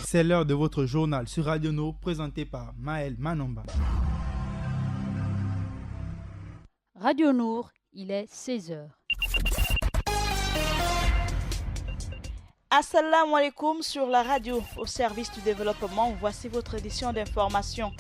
C'est l'heure de votre journal sur Radio No, présenté par Maël Manomba. Radio Nour, il est 16h. Assalamu alaikum sur la radio, au service du développement. Voici votre édition d'information.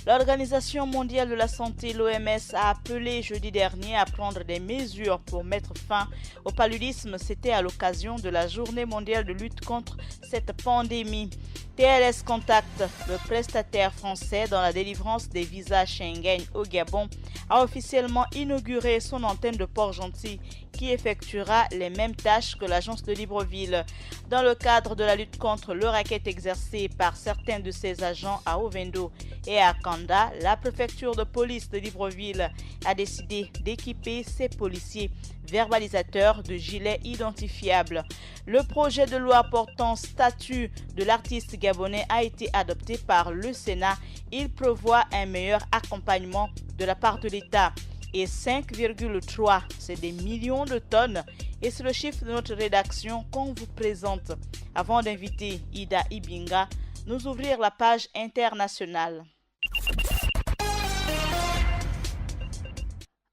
L'Organisation mondiale de la santé, l'OMS, a appelé jeudi dernier à prendre des mesures pour mettre fin au paludisme. C'était à l'occasion de la journée mondiale de lutte contre cette pandémie. TLS Contact, le prestataire français dans la délivrance des visas Schengen au Gabon, a officiellement inauguré son antenne de Port-Gentil qui effectuera les mêmes tâches que l'agence de Libreville. Dans le cadre de la lutte contre le racket exercé par certains de ses agents à Ovendo et à Kanda, la préfecture de police de Libreville a décidé d'équiper ses policiers verbalisateurs de gilets identifiables. Le projet de loi portant statut de l'artiste gabonais a été adopté par le Sénat. Il prévoit un meilleur accompagnement de la part de l'État. Et 5,3, c'est des millions de tonnes. Et c'est le chiffre de notre rédaction qu'on vous présente. Avant d'inviter Ida Ibinga, nous ouvrir la page internationale.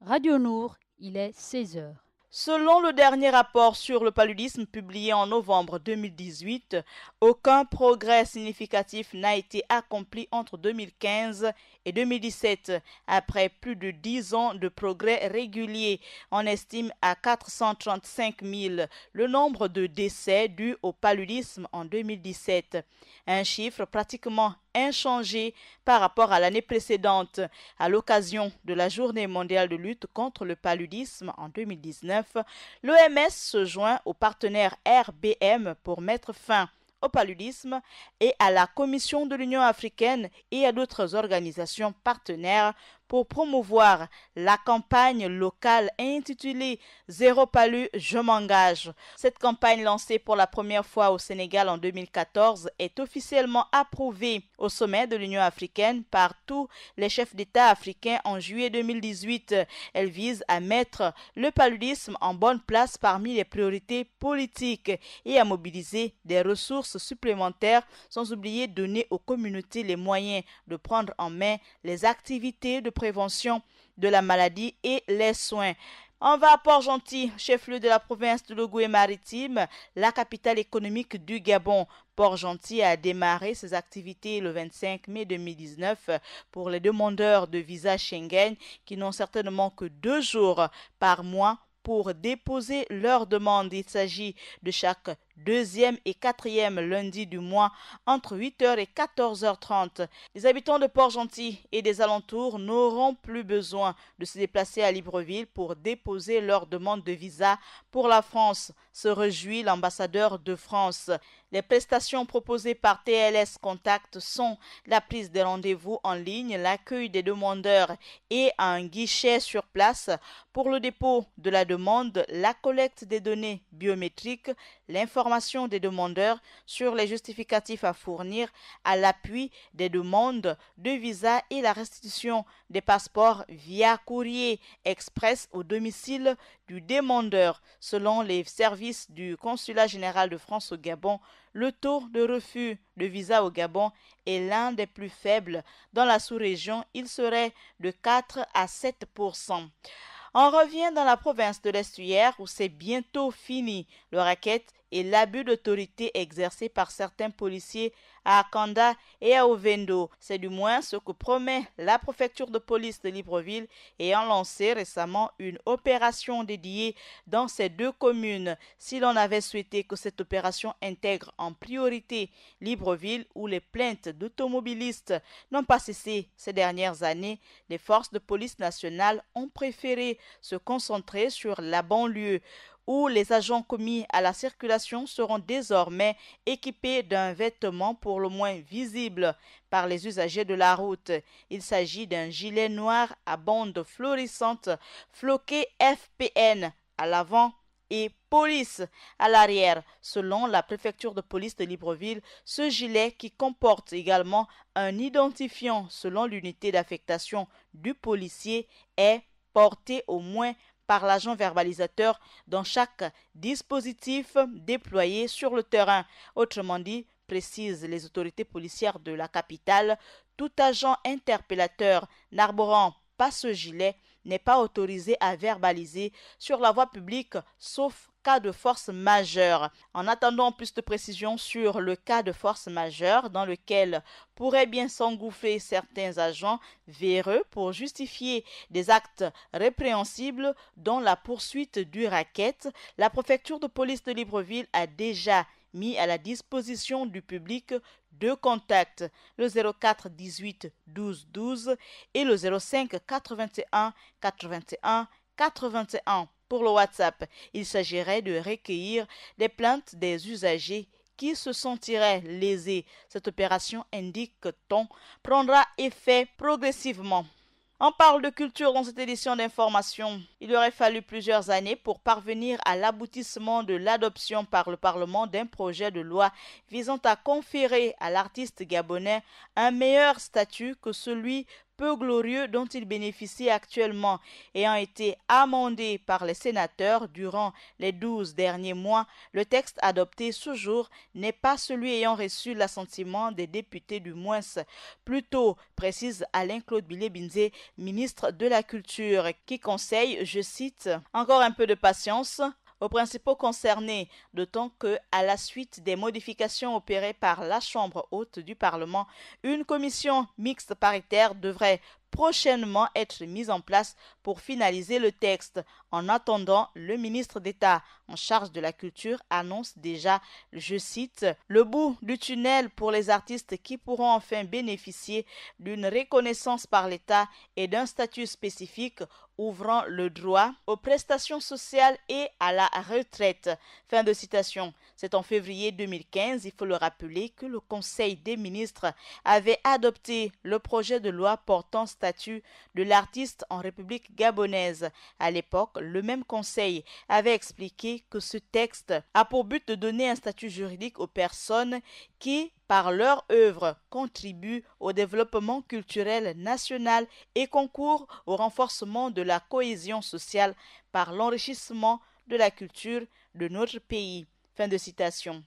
Radio Nour, il est 16h. Selon le dernier rapport sur le paludisme publié en novembre 2018, aucun progrès significatif n'a été accompli entre 2015 et 2017. Après plus de 10 ans de progrès réguliers, on estime à 435 000 le nombre de décès dus au paludisme en 2017. Un chiffre pratiquement inchangé par rapport à l'année précédente. À l'occasion de la Journée mondiale de lutte contre le paludisme en 2019, l'OMS se joint au partenaire RBM pour mettre fin au paludisme et à la Commission de l'Union africaine et à d'autres organisations partenaires pour promouvoir la campagne locale intitulée Zéro palu, je m'engage. Cette campagne lancée pour la première fois au Sénégal en 2014 est officiellement approuvée au sommet de l'Union africaine par tous les chefs d'État africains en juillet 2018. Elle vise à mettre le paludisme en bonne place parmi les priorités politiques et à mobiliser des ressources supplémentaires, sans oublier donner aux communautés les moyens de prendre en main les activités de prévention de la maladie et les soins. On va à Port-Gentil, chef-lieu de la province de l'Ogooué-Maritime, la capitale économique du Gabon. Port-Gentil a démarré ses activités le 25 mai 2019 pour les demandeurs de visa Schengen qui n'ont certainement que 2 jours par mois pour déposer leur demande. Il s'agit de chaque 2e et 4e lundi du mois entre 8h et 14h30. Les habitants de Port-Gentil et des alentours n'auront plus besoin de se déplacer à Libreville pour déposer leur demande de visa pour la France, se réjouit l'ambassadeur de France. Les prestations proposées par TLS Contact sont la prise des rendez-vous en ligne, l'accueil des demandeurs et un guichet sur place pour le dépôt de la demande, la collecte des données biométriques, l'information des demandeurs sur les justificatifs à fournir à l'appui des demandes de visa et la restitution des passeports via courrier express au domicile du demandeur. Selon les services du Consulat général de France au Gabon, le taux de refus de visa au Gabon est l'un des plus faibles dans la sous-région. Il serait de 4 à 7%. On revient dans la province de l'Estuaire où c'est bientôt fini le racket et l'abus d'autorité exercé par certains policiers à Kanda et à Ovendo. C'est du moins ce que promet la préfecture de police de Libreville ayant lancé récemment une opération dédiée dans ces 2 communes. Si l'on avait souhaité que cette opération intègre en priorité Libreville où les plaintes d'automobilistes n'ont pas cessé ces dernières années, les forces de police nationale ont préféré se concentrer sur la banlieue où les agents commis à la circulation seront désormais équipés d'un vêtement pour le moins visible par les usagers de la route. Il s'agit d'un gilet noir à bandes florissantes floqué FPN à l'avant et police à l'arrière. Selon la préfecture de police de Libreville, ce gilet qui comporte également un identifiant selon l'unité d'affectation du policier est porté au moins par l'agent verbalisateur dans chaque dispositif déployé sur le terrain. Autrement dit, précisent les autorités policières de la capitale. Tout agent interpellateur n'arborant pas ce gilet n'est pas autorisé à verbaliser sur la voie publique, sauf cas de force majeure. En attendant plus de précisions sur le cas de force majeure dans lequel pourraient bien s'engouffrer certains agents véreux pour justifier des actes répréhensibles dont la poursuite du racket, la préfecture de police de Libreville a déjà mis à la disposition du public deux contacts, le 04 18 12 12 et le 05 81 81 81. Pour le WhatsApp, il s'agirait de recueillir des plaintes des usagers qui se sentiraient lésés. Cette opération, indique-t-on, prendra effet progressivement. On parle de culture dans cette édition d'information. Il aurait fallu plusieurs années pour parvenir à l'aboutissement de l'adoption par le Parlement d'un projet de loi visant à conférer à l'artiste gabonais un meilleur statut que celui peu glorieux dont il bénéficie actuellement, ayant été amendé par les sénateurs durant les 12 derniers mois. Le texte adopté ce jour n'est pas celui ayant reçu l'assentiment des députés du moins. Plutôt, précise Alain-Claude Bilé-Binzé, ministre de la Culture, qui conseille, je cite, « encore un peu de patience » aux principaux concernés, d'autant que, à la suite des modifications opérées par la Chambre haute du Parlement, une commission mixte paritaire devrait prochainement être mise en place pour finaliser le texte. En attendant, le ministre d'État en charge de la culture annonce déjà, je cite, « le bout du tunnel pour les artistes qui pourront enfin bénéficier d'une reconnaissance par l'État et d'un statut spécifique ouvrant le droit aux prestations sociales et à la retraite. » Fin de citation. C'est en février 2015, il faut le rappeler, que le Conseil des ministres avait adopté le projet de loi portant statut de l'artiste en République gabonaise. À l'époque, le même Conseil avait expliqué que ce texte a pour but de donner un statut juridique aux personnes qui, par leur œuvre, contribuent au développement culturel national et concourent au renforcement de la cohésion sociale par l'enrichissement de la culture de notre pays. Fin de citation.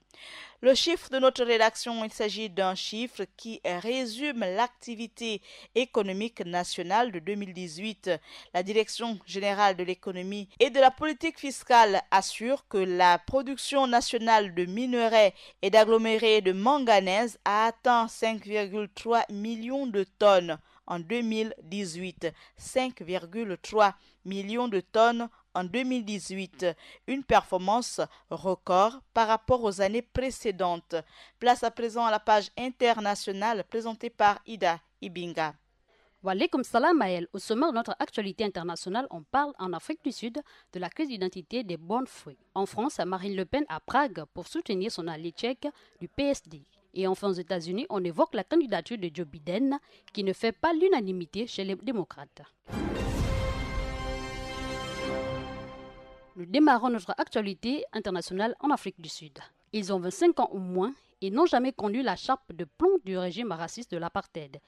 Le chiffre de notre rédaction, il s'agit d'un chiffre qui résume l'activité économique nationale de 2018. La Direction générale de l'économie et de la politique fiscale assure que la production nationale de minerais et d'agglomérés de manganèse a atteint 5,3 millions de tonnes en 2018. 5,3 millions de tonnes en 2018, une performance record par rapport aux années précédentes. Place à présent à la page internationale présentée par Ida Ibinga. Walaikum salam Maël. Au sommaire de notre actualité internationale, on parle en Afrique du Sud de la crise d'identité des bonnes fruits. En France, Marine Le Pen à Prague pour soutenir son allié tchèque du PSD. Et enfin aux États-Unis, on évoque la candidature de Joe Biden qui ne fait pas l'unanimité chez les démocrates. Nous démarrons notre actualité internationale en Afrique du Sud. Ils ont 25 ans ou moins et n'ont jamais connu la chape de plomb du régime raciste de l'apartheid.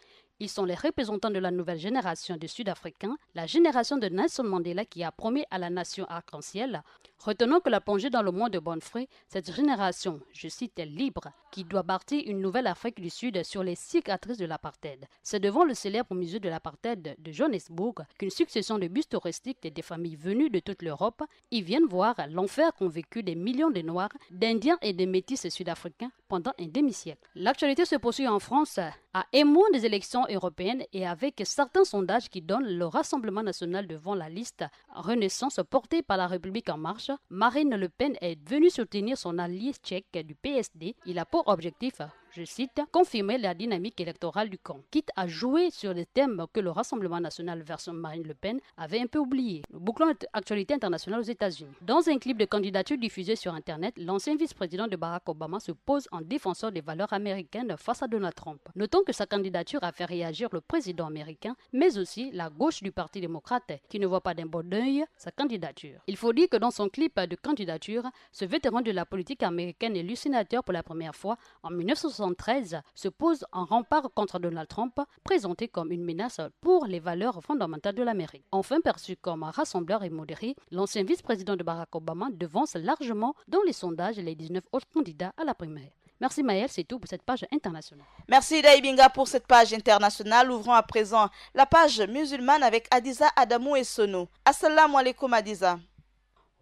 Ils sont les représentants de la nouvelle génération de Sud-Africains, la génération de Nelson Mandela qui a promis à la nation arc-en-ciel. Retenons que la plongée dans le monde de bonnes fruits, cette génération, je cite, est libre, qui doit bâtir une nouvelle Afrique du Sud sur les cicatrices de l'apartheid. C'est devant le célèbre musée de l'apartheid de Johannesburg qu'une succession de bustes touristiques des familles venues de toute l'Europe y viennent voir l'enfer qu'ont vécu des millions de Noirs, d'Indiens et de Métis sud-africains pendant un demi-siècle. L'actualité se poursuit en France à un mois des élections européennes et avec certains sondages qui donnent le Rassemblement national devant la liste Renaissance portée par la République en marche. Marine Le Pen est venue soutenir son allié tchèque du PSD. Il a pour objectif, je cite, confirmer la dynamique électorale du camp, quitte à jouer sur des thèmes que le Rassemblement national version Marine Le Pen avait un peu oubliés. Nous bouclons notre actualité internationale aux États-Unis. Dans un clip de candidature diffusé sur Internet, l'ancien vice-président de Barack Obama se pose en défenseur des valeurs américaines face à Donald Trump. Notons que sa candidature a fait réagir le président américain, mais aussi la gauche du Parti démocrate, qui ne voit pas d'un bon œil sa candidature. Il faut dire que dans son clip de candidature, ce vétéran de la politique américaine élu sénateur pour la première fois en 1973 se pose en rempart contre Donald Trump, présenté comme une menace pour les valeurs fondamentales de l'Amérique. Enfin perçu comme rassembleur et modéré, l'ancien vice-président de Barack Obama devance largement dans les sondages les 19 autres candidats à la primaire. Merci Maël, c'est tout pour cette page internationale. Merci Daïbinga pour cette page internationale. Ouvrons à présent la page musulmane avec Adiza Adamou et Sono. Assalamu alaikum Adiza.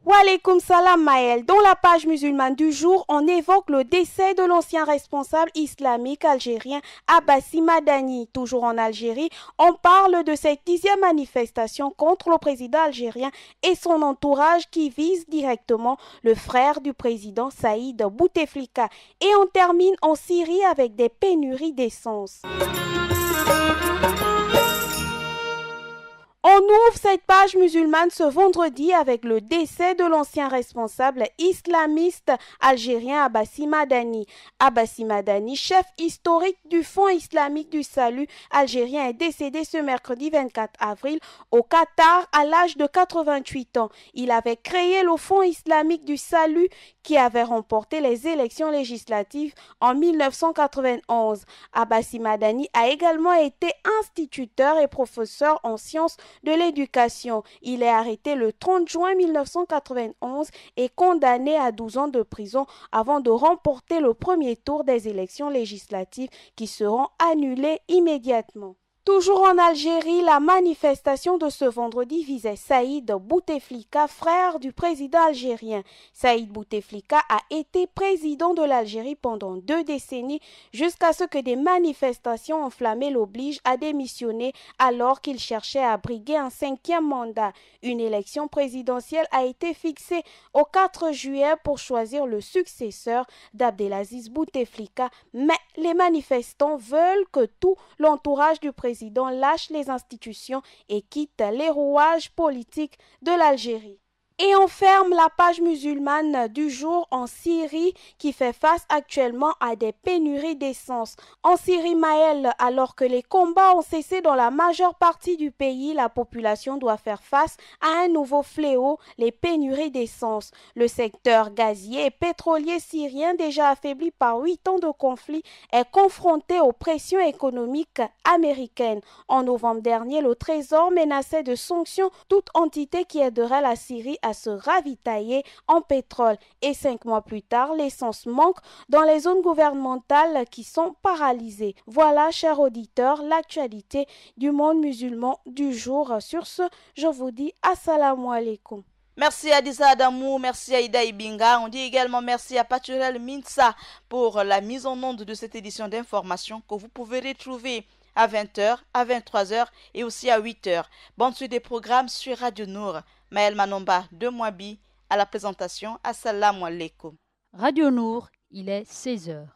Wa alaikum salam Maël. Dans la page musulmane du jour, on évoque le décès de l'ancien responsable islamique algérien Abbassi Madani. Toujours en Algérie, on parle de cette 10e manifestation contre le président algérien et son entourage qui vise directement le frère du président Saïd Bouteflika. Et on termine en Syrie avec des pénuries d'essence. On ouvre cette page musulmane ce vendredi avec le décès de l'ancien responsable islamiste algérien Abbassi Madani. Abbassi Madani, chef historique du Fonds islamique du salut algérien, est décédé ce mercredi 24 avril au Qatar à l'âge de 88 ans. Il avait créé le Fonds islamique du salut qui avait remporté les élections législatives en 1991. Abbassi Madani a également été instituteur et professeur en sciences de l'éducation. Il est arrêté le 30 juin 1991 et condamné à 12 ans de prison avant de remporter le premier tour des élections législatives qui seront annulées immédiatement. Toujours en Algérie, la manifestation de ce vendredi visait Saïd Bouteflika, frère du président algérien. Saïd Bouteflika a été président de l'Algérie pendant 2 décennies jusqu'à ce que des manifestations enflammées l'obligent à démissionner alors qu'il cherchait à briguer un 5e mandat. Une élection présidentielle a été fixée au 4 juillet pour choisir le successeur d'Abdelaziz Bouteflika, mais les manifestants veulent que tout l'entourage du président lâche les institutions et quitte les rouages politiques de l'Algérie. Et on ferme la page musulmane du jour en Syrie qui fait face actuellement à des pénuries d'essence. En Syrie, Maël, alors que les combats ont cessé dans la majeure partie du pays, la population doit faire face à un nouveau fléau, les pénuries d'essence. Le secteur gazier et pétrolier syrien, déjà affaibli par 8 ans de conflit, est confronté aux pressions économiques américaines. En novembre dernier, le Trésor menaçait de sanctions toute entité qui aiderait la Syrie à se ravitailler en pétrole. Et 5 mois plus tard, l'essence manque dans les zones gouvernementales qui sont paralysées. Voilà, chers auditeurs, l'actualité du monde musulman du jour. Sur ce, je vous dis assalamu alaikum. Merci Adiza Adamou, merci à Ida Ibinga. On dit également merci à Paturel Minsa pour la mise en onde de cette édition d'information que vous pouvez retrouver à 20h, à 23h et aussi à 8h. Bonne suite des programmes sur Radio Nour. Maël Manomba de Mouabi à la présentation. Assalamu alaikum. Radio Nour, il est 16h.